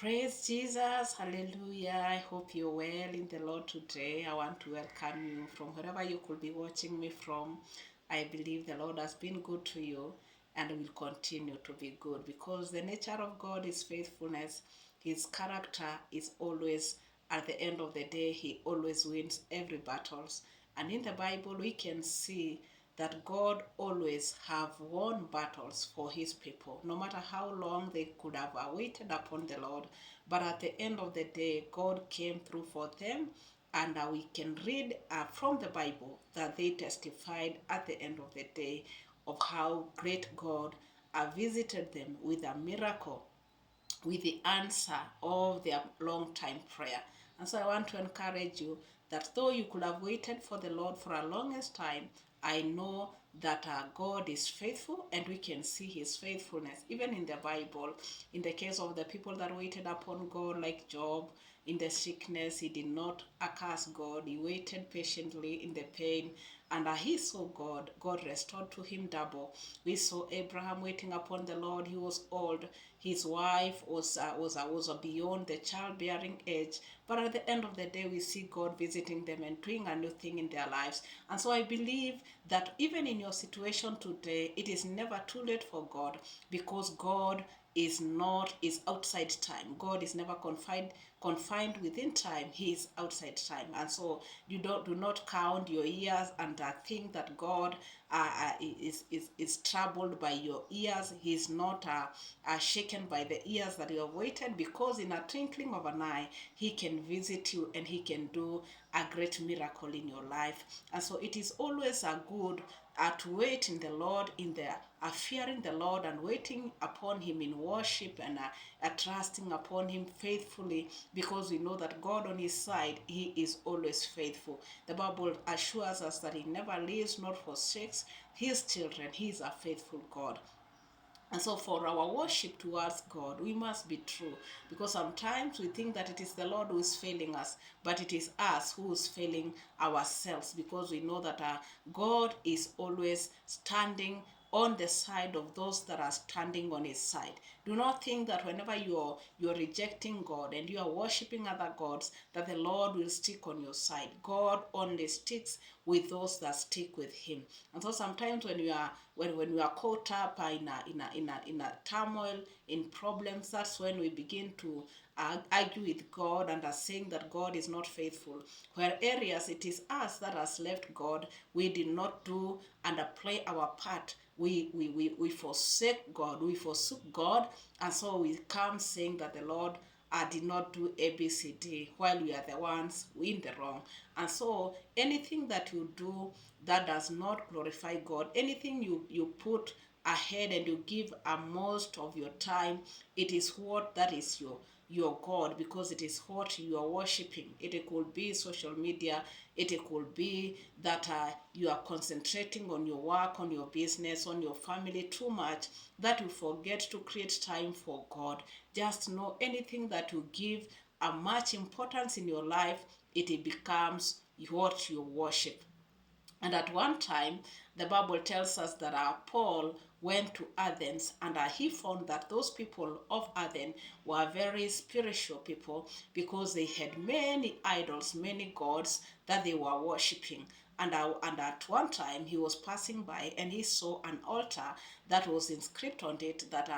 Praise Jesus, hallelujah. I hope you're well in the Lord today. I want to welcome you from wherever you could be watching me from. I believe the Lord has been good to you and will continue to be good because the nature of God is faithfulness. His character is always, at the end of the day, he always wins every battles. And in the Bible, we can see that God always have won battles for his people, no matter how long they could have waited upon the Lord. But at the end of the day, God came through for them, and we can read from the Bible that they testified at the end of the day of how great God visited them with a miracle, with the answer of their long time prayer. And so I want to encourage you that though you could have waited for the Lord for a longest time, I know that God is faithful and we can see his faithfulness even in the Bible. In the case of the people that waited upon God, like Job, in the sickness, he did not curse God. He waited patiently in the pain, and he saw God. God restored to him double. We saw Abraham waiting upon the Lord. He was old. His wife was beyond the childbearing age. But at the end of the day, we see God visiting them and doing a new thing in their lives. And so I believe that even in your situation today, it is never too late for God, because God is outside time. God is never confined within time. He is outside time. And so you do not count your years and think that God is troubled by your ears. He is not shaken by the years that you have waited, because in a twinkling of an eye he can visit you and he can do a great miracle in your life. And so it is always a good to wait in the Lord, in the fearing the Lord and waiting upon him in worship, and trusting upon him faithfully, because we know that God on his side, he is always faithful. The Bible assures us that he never leaves nor forsakes his children. He is a faithful God. And so for our worship towards God, we must be true, because sometimes we think that it is the Lord who is failing us, but it is us who is failing ourselves, because we know that God is always standing on the side of those that are standing on his side. Do not think that whenever you're rejecting God and you are worshiping other gods, that the Lord will stick on your side. God only sticks with those that stick with him. And so sometimes when we are caught up in a turmoil, in problems, that's when we begin to argue with God and are saying that God is not faithful. Where areas it is us that has left God, we did not do and play our part. We forsake God, we forsook God, and so we come saying that the Lord did not do ABCD, while we are the ones in the wrong. And so anything that you do that does not glorify God, anything you put ahead and you give a most of your time, it is what that is your God, because it is what you are worshiping. It could be social media, it could be that you are concentrating on your work, on your business, on your family too much, that you forget to create time for God. Just know anything that you give a much importance in your life, it becomes what you worship. And at one time, the Bible tells us that Paul went to Athens, and he found that those people of Athens were very spiritual people, because they had many idols, many gods that they were worshipping. And at one time, he was passing by and he saw an altar that was inscribed on it that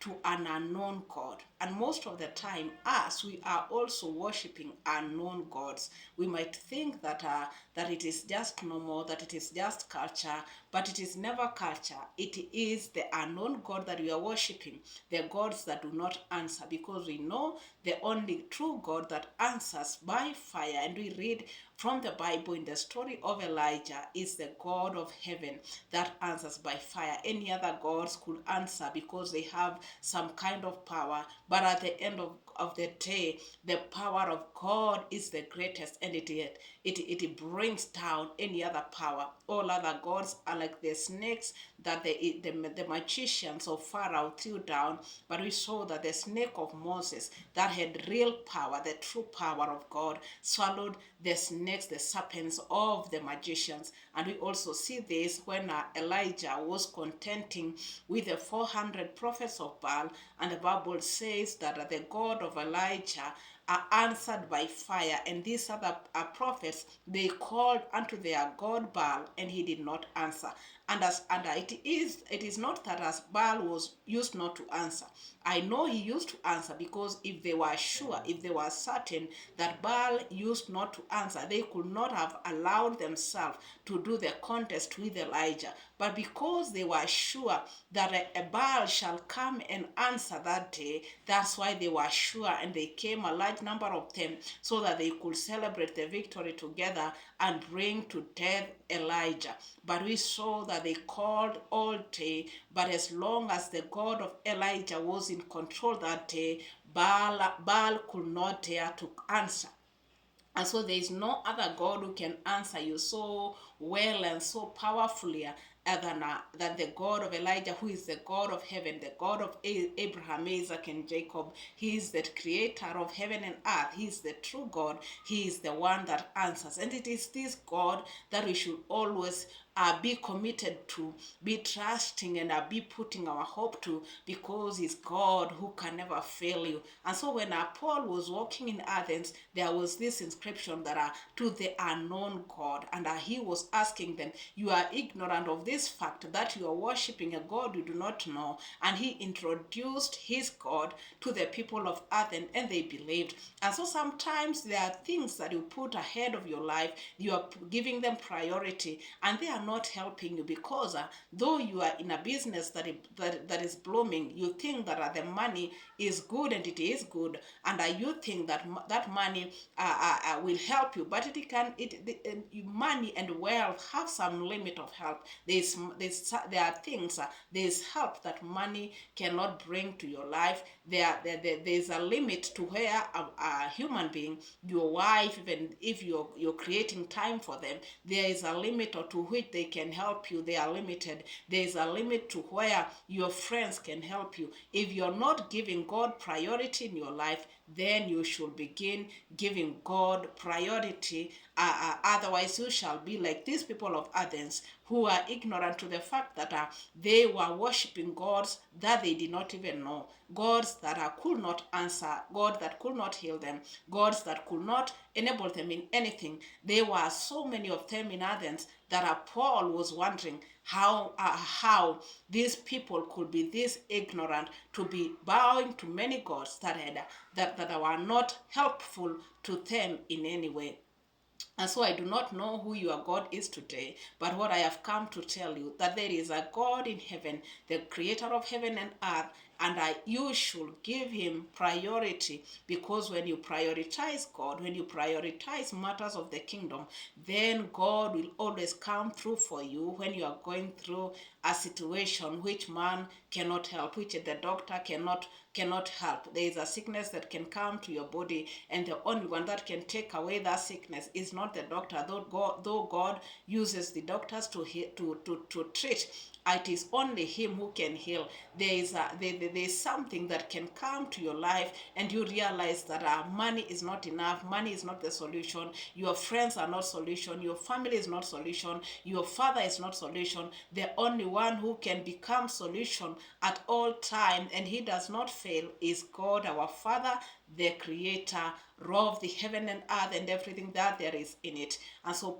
to an unknown God. And most of the time, us, we are also worshiping unknown gods. We might think that that it is just normal, that it is just culture, but it is never culture. It is the unknown God that we are worshiping, the gods that do not answer, because we know the only true God that answers by fire. And we read from the Bible in the story of Elijah is the God of heaven that answers by fire. Any other gods could answer because they have some kind of power, but at the end of the day, the power of God is the greatest, and it brings down any other power. All other gods are like the snakes that the magicians of Pharaoh threw down, but we saw that the snake of Moses that had real power, the true power of God, swallowed the snake snakes, the serpents of the magicians. And we also see this when Elijah was contending with the 400 prophets of Baal, and the Bible says that the God of Elijah are answered by fire, and these other prophets, they called unto their god Baal, and he did not answer. And it is not that as Baal was used not to answer. I know he used to answer, because if they were sure, if they were certain that Baal used not to answer, they could not have allowed themselves to do the contest with Elijah. But because they were sure that a Baal shall come and answer that day, that's why they were sure, and they came, a large number of them, so that they could celebrate the victory together and bring to death Elijah. But we saw that they called all day, but as long as the God of Elijah was in control that day, Baal could not dare to answer. And so there is no other God who can answer you so well and so powerfully than the God of Elijah, who is the God of heaven, the God of Abraham, Isaac, and Jacob. He is the creator of heaven and earth. He is the true God. He is the one that answers. And it is this God that we should always be committed to, be trusting, and be putting our hope to, because he's God who can never fail you. And so when Paul was walking in Athens, there was this inscription that to the unknown God, and he was asking them, you are ignorant of this fact that you are worshiping a God you do not know. And he introduced his God to the people of Athens, and they believed. And so sometimes there are things that you put ahead of your life, you are giving them priority, and they are not helping you, because though you are in a business that is blooming, you think that the money is good, and it is good, and you think that that money will help you, but money and wealth have some limit of help. There are things, there's help that money cannot bring to your life. There's a limit to where a human being, your wife, even if you're creating time for them, there is a limit or to which they can help you. They are limited. There is a limit to where your friends can help you. If you're not giving God priority in your life, then you should begin giving God priority. Otherwise, you shall be like these people of Athens, who are ignorant to the fact that they were worshiping gods that they did not even know, gods that could not answer, God that could not heal them, gods that could not enable them in anything. There were so many of them in Athens that Paul was wondering how these people could be this ignorant, to be bowing to many gods that were not helpful to them in any way. And so I do not know who your God is today, but what I have come to tell you, that there is a God in heaven, the creator of heaven and earth, and you should give him priority, because when you prioritize God, when you prioritize matters of the kingdom, then God will always come through for you when you are going through a situation which man cannot help, which the doctor cannot help. There is a sickness that can come to your body, and the only one that can take away that sickness is not the doctor, though God uses the doctors to treat. It is only him who can heal. There is something that can come to your life, and you realize that money is not enough. Money is not the solution. Your friends are not solution. Your family is not solution. Your father is not solution. The only one who can become solution at all time, and he does not fail, is God our Father, the creator of the heaven and earth and everything that there is in it. And so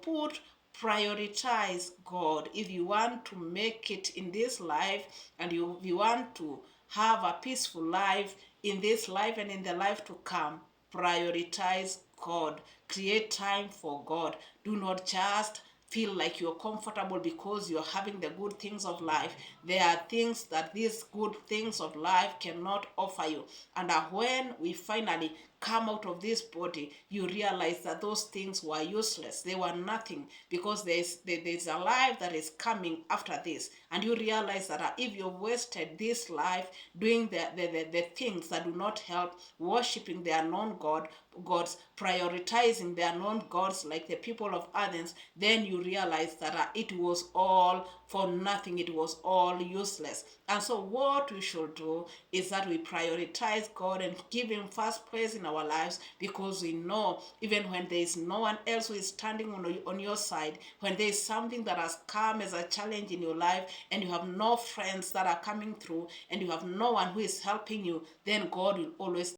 prioritize God if you want to make it in this life, and you want to have a peaceful life in this life and in the life to come. Prioritize God. Create time for God. Do not just feel like you're comfortable because you're having the good things of life. There are things that these good things of life cannot offer you. And when we finally come out of this body, you realize that those things were useless. They were nothing, because there's a life that is coming after this. And you realize that if you've wasted this life doing the things that do not help, worshiping the unknown gods, prioritizing the unknown gods like the people of Athens, then you realize that it was all for nothing, it was all useless. And so, what we should do is that we prioritize God and give Him first place in our lives, because we know even when there is no one else who is standing on your side, when there is something that has come as a challenge in your life and you have no friends that are coming through and you have no one who is helping you, then God will always